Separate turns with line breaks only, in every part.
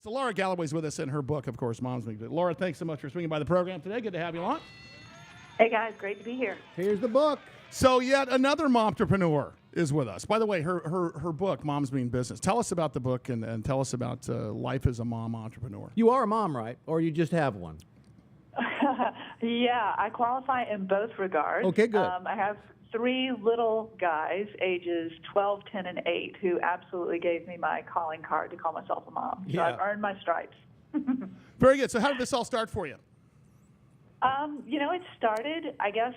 So Lara Galloway's with us in her book, of course, Mom's Mean. Lara, thanks so much for swinging by the program today. Good to have you on.
Hey, guys. Great to be here.
Here's the book.
So yet another momtrepreneur is with us. By the way, her book, Mom's Mean Business. Tell us about the book and tell us about life as a mom entrepreneur.
You are a mom, right? Or you just have one?
Yeah, I qualify in both regards.
Okay, good.
I have 3 little guys, ages 12, 10, and 8, who absolutely gave me my calling card to call myself a mom. So
Yeah.
I've earned my stripes.
Very good. So how did this all start for you?
It started, I guess,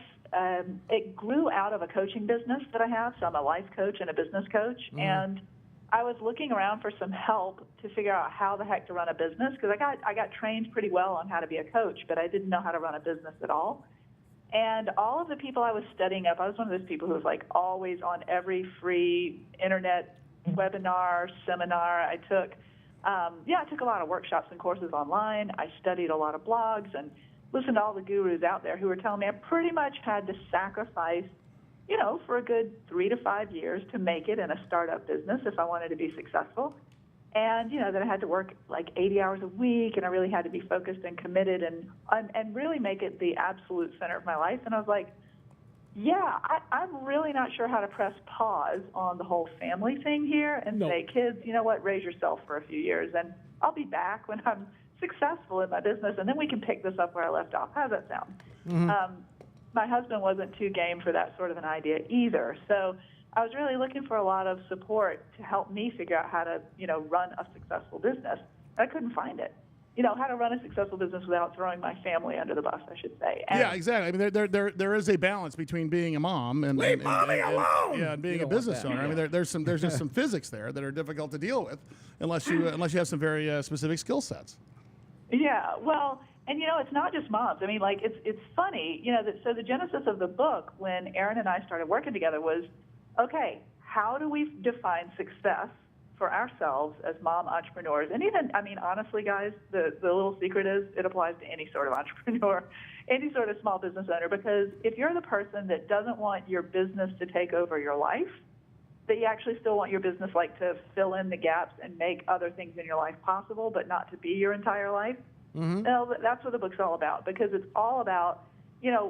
it grew out of a coaching business that I have. So I'm a life coach and a business coach.
Mm-hmm.
And I was looking around for some help to figure out how the heck to run a business, because I got trained pretty well on how to be a coach, but I didn't know how to run a business at all. And all of the people I was studying up, I was one of those people who was like always on every free internet webinar, seminar I took. I took a lot of workshops and courses online. I studied a lot of blogs and listened to all the gurus out there who were telling me I pretty much had to sacrifice, for a good 3 to 5 years to make it in a startup business if I wanted to be successful. And, that I had to work like 80 hours a week, and I really had to be focused and committed and really make it the absolute center of my life. And I was like, I'm really not sure how to press pause on the whole family thing here and say, kids, you know what, raise yourself for a few years, and I'll be back when I'm successful in my business, and then we can pick this up where I left off. How does that sound? Mm-hmm. My husband wasn't too game for that sort of an idea either. So I was really looking for a lot of support to help me figure out how to, run a successful business. I couldn't find it. How to run a successful business without throwing my family under the bus, I should say. And
yeah, exactly. I mean, there is a balance between being a mom and being a business owner. I mean, there's just some physics there that are difficult to deal with unless you have some very specific skill sets.
Yeah, well, and it's not just moms. I mean, like it's funny, so the genesis of the book when Aaron and I started working together was, okay, how do we define success for ourselves as mom entrepreneurs? And even, I mean, honestly, guys, the little secret is it applies to any sort of entrepreneur, any sort of small business owner, because if you're the person that doesn't want your business to take over your life, that you actually still want your business like to fill in the gaps and make other things in your life possible, but not to be your entire life, that's what the book's all about, because it's all about,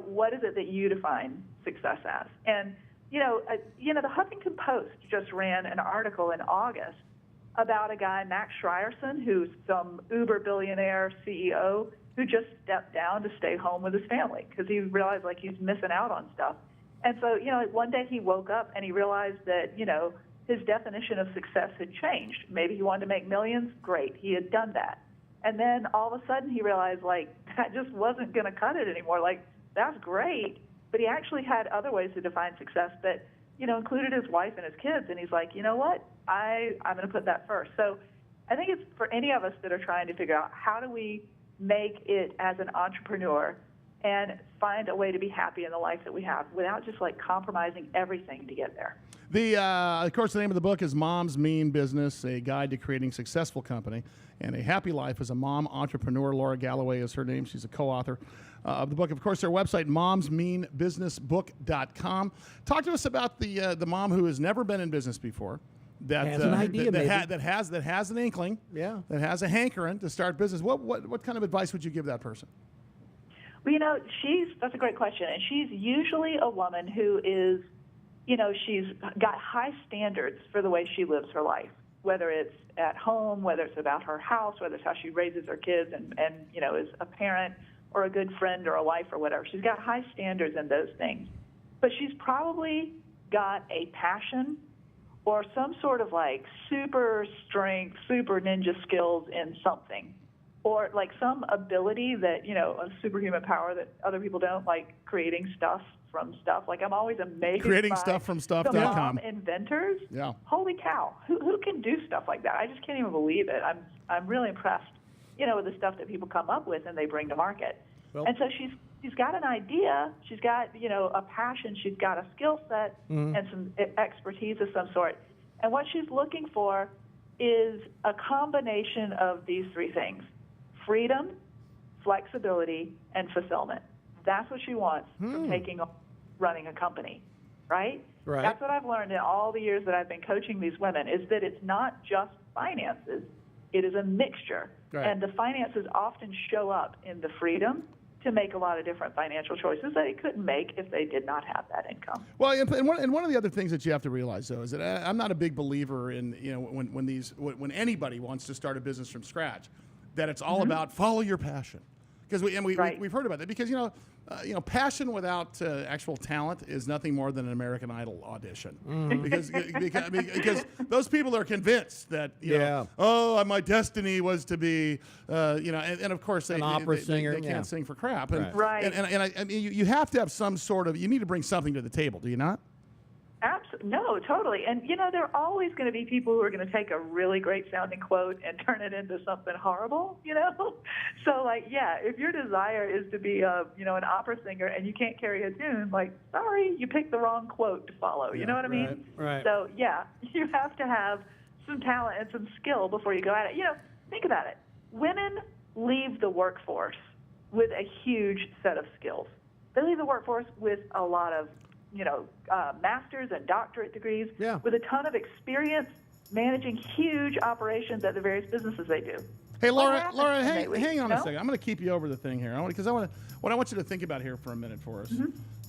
what is it that you define success as? And the Huffington Post just ran an article in August about a guy, Max Schrierson, who's some uber billionaire CEO who just stepped down to stay home with his family because he realized like he's missing out on stuff. And so, one day he woke up and he realized that, his definition of success had changed. Maybe he wanted to make millions. Great. He had done that. And then all of a sudden he realized like that just wasn't going to cut it anymore. Like, that's great. But he actually had other ways to define success that, included his wife and his kids. And he's like, you know what? I'm going to put that first. So I think it's for any of us that are trying to figure out how do we make it as an entrepreneur and find a way to be happy in the life that we have without just like compromising everything to get there.
Of course, the name of the book is Mom's Mean Business, a guide to creating a successful company and a happy life as a mom entrepreneur. Lara Galloway is her name. She's a co-author of the book. Of course, their website, momsmeanbusinessbook.com. Talk to us about the mom who has never been in business before. That
has an idea,
that has an inkling,
that
has a hankering to start business. What kind of advice would you give that person?
Well, that's a great question, and she's usually a woman who is, she's got high standards for the way she lives her life, whether it's at home, whether it's about her house, whether it's how she raises her kids and is a parent or a good friend or a wife or whatever. She's got high standards in those things, but she's probably got a passion or some sort of like super strength, super ninja skills in something, or like some ability that, a superhuman power that other people don't, like creating stuff from stuff. Like I'm always amazed
creating
by
stuff from stuff.com.
the mom inventors.
Yeah.
Holy cow. Who can do stuff like that? I just can't even believe it. I'm really impressed, with the stuff that people come up with and they bring to market.
Well,
and so she's got an idea, she's got, a passion, she's got a skill set and some expertise of some sort. And what she's looking for is a combination of these 3 things: freedom, flexibility, and fulfillment. That's what she wants from running a company, right?
Right.
That's what I've learned in all the years that I've been coaching these women, is that it's not just finances. It is a mixture.
Right.
And the finances often show up in the freedom to make a lot of different financial choices that they couldn't make if they did not have that income.
Well, and one of the other things that you have to realize, though, is that I'm not a big believer in, when anybody wants to start a business from scratch, that it's all about follow your passion. Because we've heard about that. Because, passion without actual talent is nothing more than an American Idol audition. Because those people are convinced that, my destiny was to be, and of course
an opera singer.
They can't sing for crap. And,
Right.
And I mean, you have to have some sort of, you need to bring something to the table, do you not?
Absolutely. No, totally. And, there are always going to be people who are going to take a really great sounding quote and turn it into something horrible, So, if your desire is to be, an opera singer and you can't carry a tune, sorry, you picked the wrong quote to follow. You know what I mean?
Right.
So, you have to have some talent and some skill before you go at it. Think about it. Women leave the workforce with a huge set of skills. They leave the workforce with a lot of master's and doctorate degrees, with a ton of experience managing huge operations at the various businesses they do.
Hey, Laura, hang on a second. I'm going to keep you over the thing here. What I want you to think about here for a minute for us.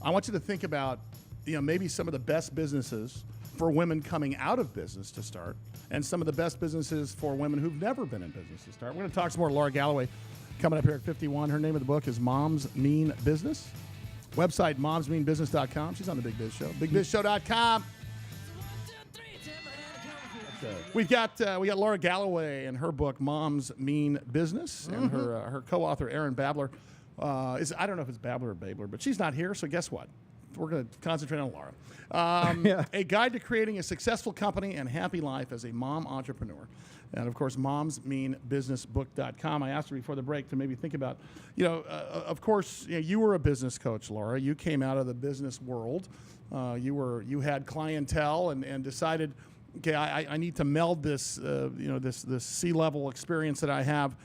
I want you to think about, maybe some of the best businesses for women coming out of business to start, and some of the best businesses for women who've never been in business to start. We're going to talk some more Lara Galloway coming up here at 51. Her name of the book is Moms Mean Business. Website, momsmeanbusiness.com. She's on the Big Biz Show. BigBizShow.com. We got Lara Galloway and her book, Moms Mean Business, and her co-author, Aaron Babler. I don't know if it's Babler or Babler, but she's not here, so guess what? We're going to concentrate on Lara. A guide to creating a successful company and happy life as a mom entrepreneur. And, of course, momsmeanbusinessbook.com. I asked her before the break to maybe think about, of course, you were a business coach, Laura. You came out of the business world. You had clientele and decided, okay, I need to meld this, this C-level experience that I have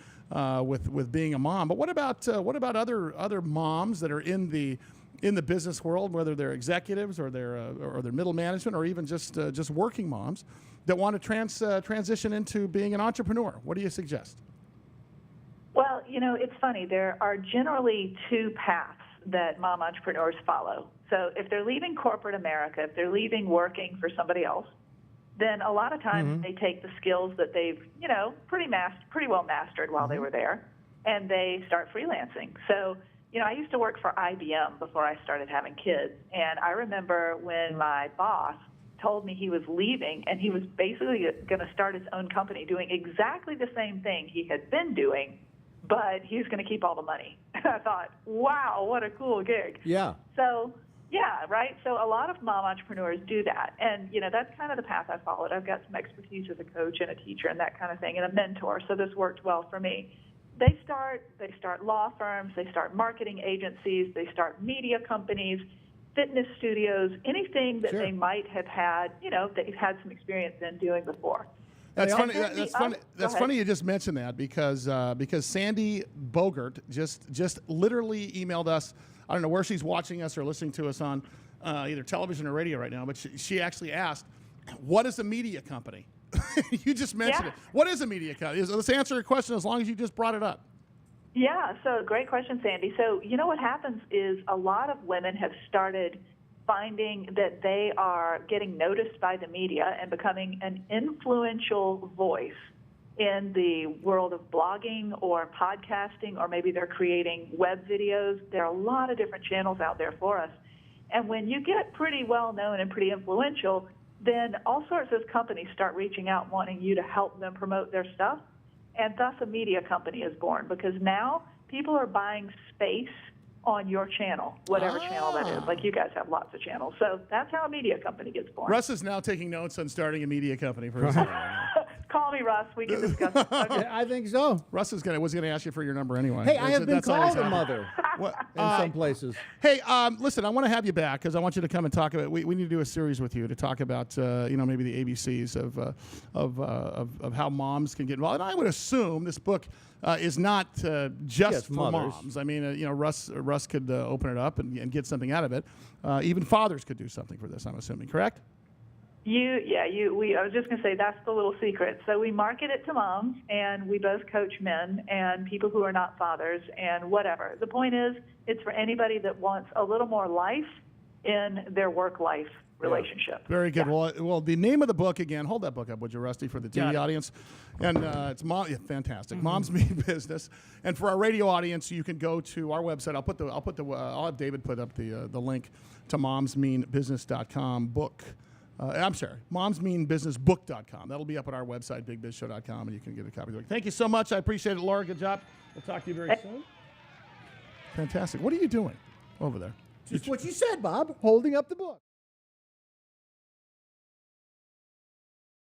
with being a mom. But what about other moms that are in the business world, whether they're executives or they're middle management or even just working moms that want to transition into being an entrepreneur? What do you suggest?
Well, it's funny. There are generally two paths that mom entrepreneurs follow. So if they're leaving corporate America, if they're leaving working for somebody else, then a lot of times they take the skills that they've, pretty well mastered while they were there, and they start freelancing. So, I used to work for IBM before I started having kids, and I remember when my boss told me he was leaving and he was basically going to start his own company doing exactly the same thing he had been doing, but he was going to keep all the money. And I thought, wow, what a cool gig.
Yeah.
So, right? So a lot of mom entrepreneurs do that. And, that's kind of the path I followed. I've got some expertise as a coach and a teacher and that kind of thing and a mentor, so this worked well for me. They start law firms, they start marketing agencies, they start media companies, fitness studios, anything that they might have had, they've had some experience in doing before.
That's funny. That's funny you just mentioned that because Sandy Bogert just literally emailed us. I don't know where she's watching us or listening to us on either television or radio right now, but she actually asked, "What is a media company?" You just mentioned it. What is a media company? Let's answer your question as long as you just brought it up.
Yeah, so great question, Sandy. So, what happens is a lot of women have started finding that they are getting noticed by the media and becoming an influential voice in the world of blogging or podcasting, or maybe they're creating web videos. There are a lot of different channels out there for us. And when you get pretty well known and pretty influential, then all sorts of companies start reaching out wanting you to help them promote their stuff. And thus a media company is born, because now people are buying space on your channel, whatever channel that is. Like you guys have lots of channels. So that's how a media company gets born.
Russ is now taking notes on starting a media company for himself.
Call me, Russ. We can discuss it. Okay.
I think so.
Russ was going to ask you for your number anyway.
Hey, I have been
That's always
called a
happened.
mother in some places.
Hey, listen, I want to have you back because I want you to come and talk about. We need to do a series with you to talk about maybe the ABCs of how moms can get involved. And I would assume this book is not just for
mothers.
moms. I mean, Russ could open it up and get something out of it. Even fathers could do something for this. I'm assuming, correct?
I was just going to say that's the little secret. So we market it to moms, and we both coach men and people who are not fathers and whatever. The point is, it's for anybody that wants a little more life in their work-life relationship.
Very good.
Yeah.
Well, the name of the book again. Hold that book up, would you, Rusty, for the TV audience? And it's fantastic. Moms Mean Business. And for our radio audience, you can go to our website. I'll have David put up the link to momsmeanbusiness.com book. I'm sorry, momsmeanbusinessbook.com. That'll be up on our website, bigbizshow.com, and you can get a copy of the book. Thank you so much. I appreciate it, Laura. Good job. We'll talk to you very soon. Fantastic. What are you doing over there?
Just what you said, Bob. Holding up the book.